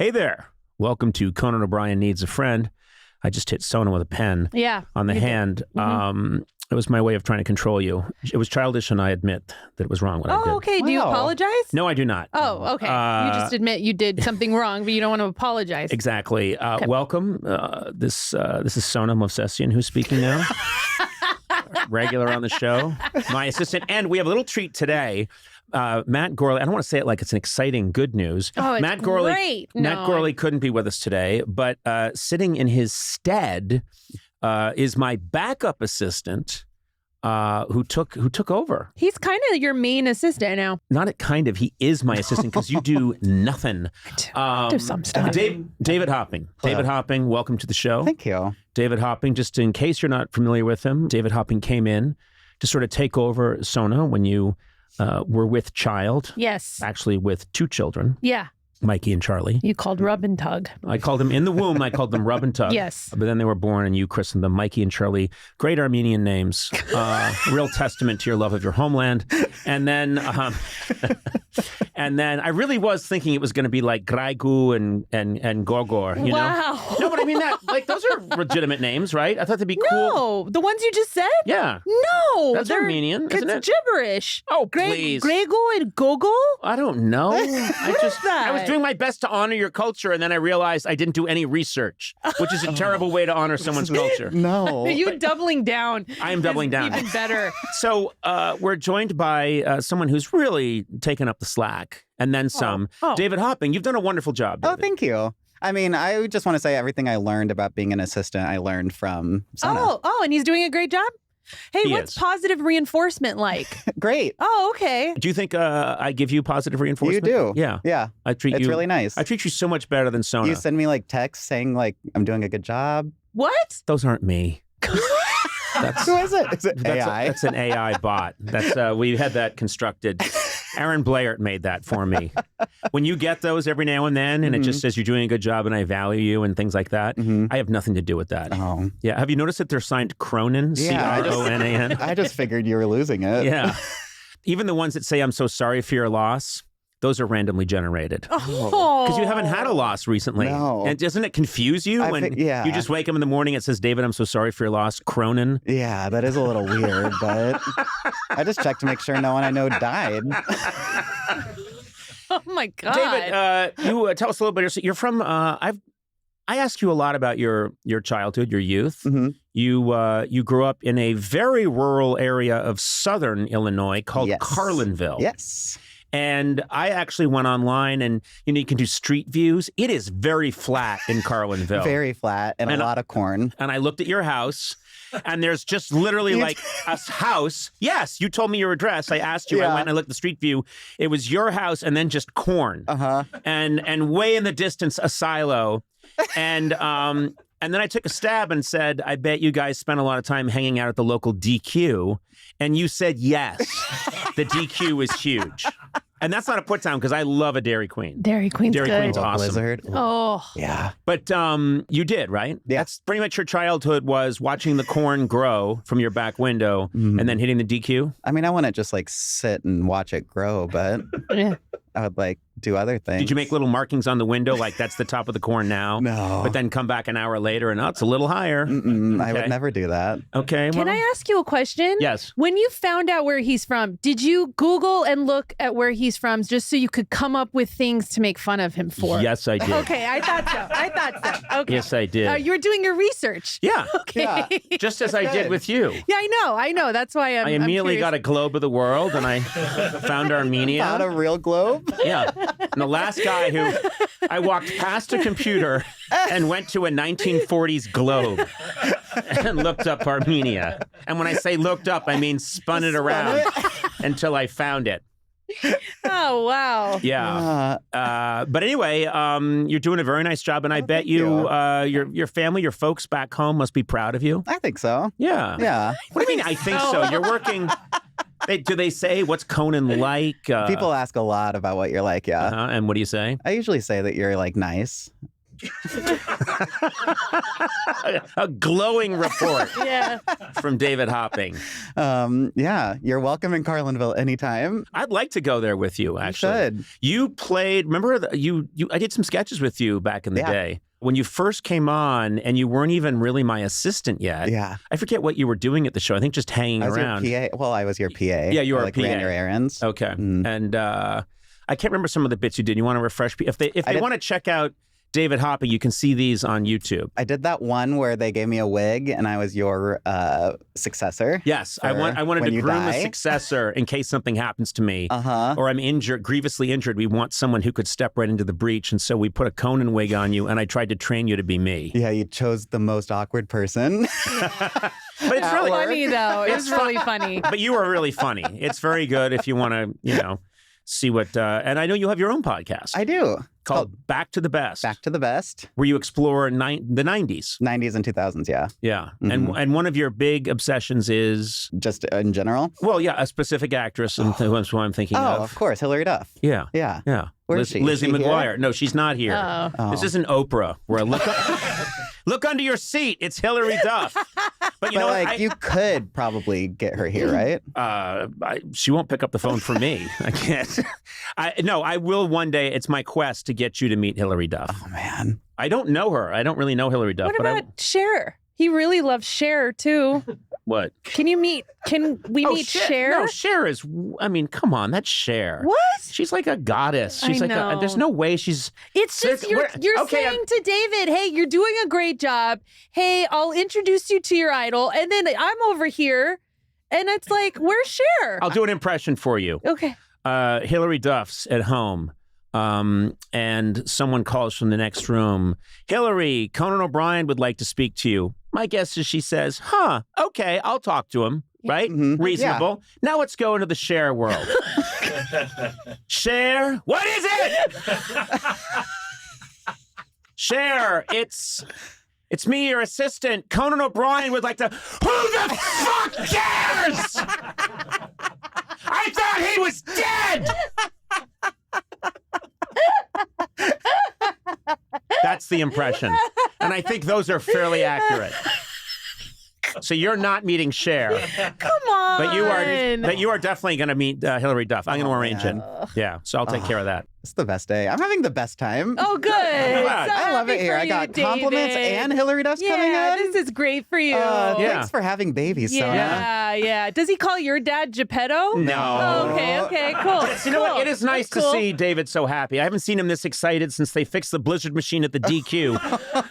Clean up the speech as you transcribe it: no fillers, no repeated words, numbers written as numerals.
Hey there. Welcome to Conan O'Brien Needs a Friend. I just hit Sona with a pen on the hand. It was my way of trying to control you. It was childish, and I admit that it was wrong what I did. Oh, okay. Do you apologize? No, I do not. Oh, okay. You just admit you did something wrong, but you don't want to apologize. Exactly. Okay. Welcome. This is Sona Movsesian who's speaking now. Regular on the show. My assistant. And we have a little treat today. Matt Gourley, I don't want to say it like it's an exciting good news. Oh, it's Matt Gourley, great. Matt Gourley couldn't be with us today, but sitting in his stead is my backup assistant who took over. He's kind of your main assistant now. Not kind of. He is my assistant because you do nothing. Do some stuff. David Hopping. Hello. David Hopping, welcome to the show. Thank you. David Hopping, just in case you're not familiar with him, David Hopping came in to sort of take over Sona when you were with child. Yes. Actually with two children. Yeah. Mikey and Charlie. You called Rub and Tug. I called them in the womb. I called them Rub and Tug. Yes. But then they were born and you christened them Mikey and Charlie. Great Armenian names. Real testament to your love of your homeland. And then I really was thinking it was going to be like Graigu and Gorgor, you know? No, but I mean those are legitimate names, right? I thought they'd be cool. No, the ones you just said? Yeah. No. That's Armenian, isn't it? It's gibberish. Oh, please. Grego and Gogo? I don't know. that? I was doing my best to honor your culture, and then I realized I didn't do any research, which is a terrible way to honor someone's culture. No. Are you doubling down? I am doubling down. Even better. So we're joined by someone who's really taken up the slack, and then some. David Hopping, you've done a wonderful job, David. Oh, thank you. I mean, I just want to say everything I learned about being an assistant, I learned from Sona. Oh, and he's doing a great job? Hey, He what's is. positive reinforcement like? Great. Oh, okay. Do you think I give you positive reinforcement? You do. Yeah. Yeah. It's It's really nice. I treat you so much better than Sona. You send me like texts saying like I'm doing a good job. What? Those aren't me. That's, Who is it? Is it AI? That's an AI bot. That's we had that constructed. Aaron Blair made that for me. When you get those every now and then, and it just says you're doing a good job and I value you and things like that, I have nothing to do with that. Oh. Yeah. Have you noticed that they're signed Cronin? Yeah, Cronan? I just figured you were losing it. Yeah. Even the ones that say I'm so sorry for your loss, those are randomly generated. Oh. Because you haven't had a loss recently. No. And doesn't it confuse you when yeah. you just wake up in the morning, it says, David, I'm so sorry for your loss, Cronin? Yeah, that is a little weird, but I just checked to make sure no one I know died. Oh my God. David, you tell us a little bit. You're from, I ask you a lot about your childhood, your youth. Mm-hmm. You grew up in a very rural area of southern Illinois called Yes. Carlinville. Yes. And I actually went online and, you can do street views. It is very flat in Carlinville. Very flat and a lot of corn. And I looked at your house and there's just literally like a house. Yes, you told me your address. I asked you. I went and I looked at the street view. It was your house and then just corn. Uh-huh. And way in the distance, a silo. And then I took a stab and said, I bet you guys spent a lot of time hanging out at the local DQ. And you said yes. The DQ is huge. And that's not a put down because I love a Dairy Queen. Dairy Queen's Dairy good. Queen's awesome. Blizzard. Oh. Yeah. But you did, right? Yeah. That's pretty much your childhood was watching the corn grow from your back window and then hitting the DQ? I mean, I wouldn't just like sit and watch it grow, but Yeah. I would like do other things. Did you make little markings on the window like that's the top of the corn now? No. But then come back an hour later and it's a little higher. I Okay. would never do that. Okay. Can I ask you a question? Yes. When you found out where he's from, did you Google and look at where he's from just so you could come up with things to make fun of him for? Yes, I did. Okay, I thought so. Okay. Yes, I did. You were doing your research. Yeah. Okay. Yeah. Just as I did good. with you. Yeah, I know. That's why I immediately got a globe of the world and I found Armenia. Not a real globe? Yeah. And the last guy who I walked past a computer and went to a 1940s globe and looked up Armenia. And when I say looked up, I mean spun it around until I found it. Oh, wow. Yeah. But anyway, you're doing a very nice job. And I bet you, your family, your folks back home must be proud of you. I think so. Yeah. Yeah. What do you mean, I think so? You're working... do they say, what's Conan like? People ask a lot about what you're like, yeah. And what do you say? I usually say that you're like nice. A glowing report Yeah. from David Hopping. Yeah, you're welcome in Carlinville anytime. I'd like to go there with you, actually. Should. You played, remember, I did some sketches with you back in the day. When you first came on and you weren't even really my assistant yet. Yeah. I forget what you were doing at the show. I think just hanging I was around. your PA. Well, I was your PA. Yeah, you were I, like, a PA. ran your errands. Okay. And I can't remember some of the bits you did. You want to refresh? If they want to check out David Hopping, you can see these on YouTube. I did that one where they gave me a wig and I was your successor. Yes, I wanted to groom a successor in case something happens to me or I'm injured, grievously injured. We want someone who could step right into the breach. And so we put a Conan wig on you and I tried to train you to be me. Yeah, you chose the most awkward person. But it's really funny, though. It's really funny. But you were really funny. It's very good if you want to, see what. And I know you have your own podcast. I do. Called Back to the Best. Back to the Best. Where you explore the 90s. 90s and 2000s, yeah. Yeah. And one of your big obsessions is? Just in general? Well, yeah, a specific actress, and that's who I'm thinking of. Oh, of course, Hilary Duff. Yeah. Yeah. Yeah. Where is she? Lizzie Is she McGuire. here? No, she's not here. Oh. This isn't Oprah, where I look under your seat. It's Hilary Duff. But you could probably get her here, right? She won't pick up the phone for me. I can't. I will one day. It's my quest to get you to meet Hilary Duff. Oh, man. I don't know her. I don't really know Hilary Duff. What about Cher? He really loves Cher, too. What? Can we meet Cher? No, Cher is, come on, that's Cher. What? She's like a goddess. She's there's no way she's. It's just, you're saying to David, hey, you're doing a great job. Hey, I'll introduce you to your idol. And then I'm over here. And it's like, where's Cher? I'll do an impression for you. Okay. Hilary Duff's at home. And someone calls from the next room. Hilary, Conan O'Brien would like to speak to you. My guess is she says, okay, I'll talk to him. Right? Mm-hmm. Reasonable. Yeah. Now let's go into the Cher world. Cher, what is it? Cher, it's me, your assistant. Conan O'Brien would like to. Who the fuck cares? I thought he was dead. That's the impression. And I think those are fairly accurate. So you're not meeting Cher. Come on. But you are definitely going to meet Hilary Duff. I'm going to arrange it. Yeah, so I'll take care of that. It's the best day. I'm having the best time. Oh, good. I love it here. I got compliments and Hilary Duff's coming in. Yeah, this is great for you. Thanks for having babies, Sona. Yeah. Does he call your dad Geppetto? No. Oh, okay, cool. You know what? It is nice to see David so happy. I haven't seen him this excited since they fixed the blizzard machine at the DQ.